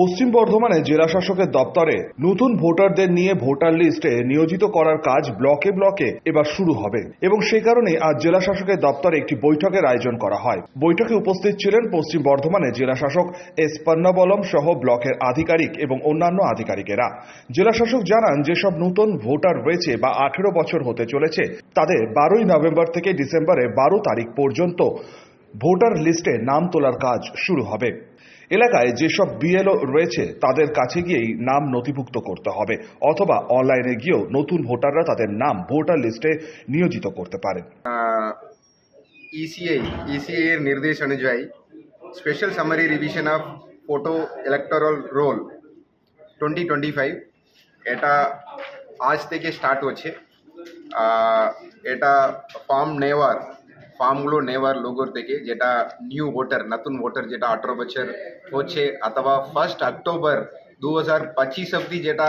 পশ্চিম বর্ধমানে জেলা শাসকের দপ্তরে নতুন ভোটারদের নিয়ে ভোটার লিস্টে নিয়োজিত করার কাজ ব্লকে ব্লকে এবার শুরু হবে এবং সেই কারণে আজ জেলা শাসকের দপ্তরে একটি বৈঠকের আয়োজন করা হয়। বৈঠকে উপস্থিত ছিলেন পশ্চিম বর্ধমানে জেলা শাসক এস পন্নাবলম সহ ব্লকের আধিকারিক এবং অন্যান্য আধিকারিকেরা। জেলা শাসক জানান, যেসব নতুন ভোটার রয়েছে বা 18 বছর হতে চলেছে তাদের 12ই নভেম্বর থেকে ডিসেম্বরের 12 তারিখ পর্যন্ত ভোটার লিস্টে নাম তোলার কাজ শুরু হবে। এলাকায় যেসব বিএলও রয়েছে তাদের কাছে গিয়েই নাম নথিভুক্ত করতে হবে অথবা অনলাইনে গিয়েও নতুন ভোটাররা তাদের নাম ভোটার লিস্টে নিয়োজিত করতে পারে। ইসিআই এর নির্দেশ অনুযায়ী special summary revision of photo electoral role 2025 এটা আজ থেকে স্টার্ট হচ্ছে। এটা ফর্মগুলো নেওয়ার লোগোর থেকে, যেটা নিউ ভোটার নতুন ভোটার যেটা 18 বছর হচ্ছে অথবা 1 অক্টোবর 2025 অবধি যেটা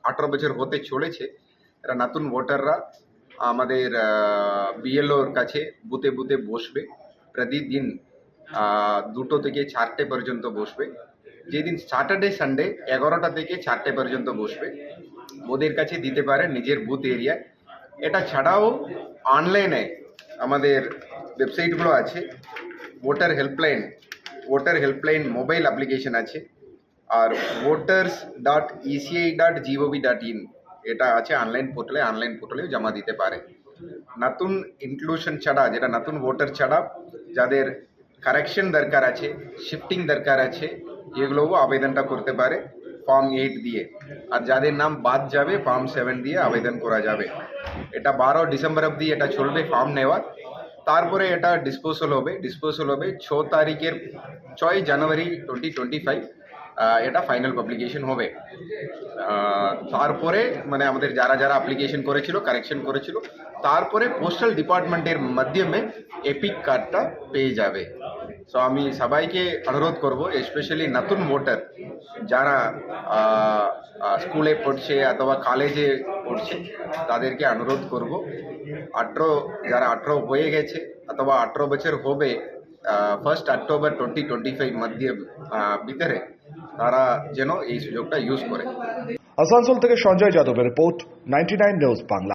18 বছর হতে চলেছে, এরা নতুন ভোটাররা আমাদের বিএলওর কাছে বুথে বুথে বসবে। প্রতিদিন 2টো থেকে 4টে পর্যন্ত বসবে। যেদিন স্যাটারডে সানডে 11টা থেকে 4টে পর্যন্ত বসবে। ওদের কাছে দিতে পারে নিজের বুথ এরিয়ায়। এটা ছাড়াও অনলাইনে আমাদের ওয়েবসাইটগুলো আছে। ভোটার হেল্পলাইন মোবাইল অ্যাপ্লিকেশন আছে, আর voters.eci.gov.in এটা আছে অনলাইন পোর্টালেও জমা দিতে পারে। নতুন ইনক্লুশন ছাড়া, যেটা নতুন ভোটার ছাড়া যাদের কারেকশন দরকার আছে, শিফটিং দরকার আছে, এগুলোও আবেদনটা করতে পারে ফর্ম 8 দিয়ে। আর যাদের নাম বাদ যাবে ফর্ম 7 দিয়ে আবেদন করা যাবে। এটা 12 ডিসেম্বর অবধি এটা চলবে ফর্ম নেওয়ার। তারপরে এটা ডিসপোজাল হবে 6 জানুয়ারি 2025 এটা ফাইনাল পাবলিকেশন হবে। তারপরে মানে আমাদের যারা অ্যাপ্লিকেশন করেছিল, কারেকশন করেছিল, তারপরে পোস্টাল ডিপার্টমেন্টের মাধ্যমে এপিক কার্ডটা পেয়ে যাবে। সো আমি সবাইকে অনুরোধ করব, স্পেশালি নতুন ভোটার যারা স্কুলে পড়ছে অথবা কলেজে পড়ছে তাদেরকে অনুরোধ করব, যারা 18 হয়ে গেছে অথবা 18 বছর হবে 1 অক্টোবর 2025 ভিতরে তারা যেন এই সুযোগটা ইউজ করে। আসানসোল থেকে সঞ্জয় যাদবের রিপোর্ট, 99 নিউজ বাংলা।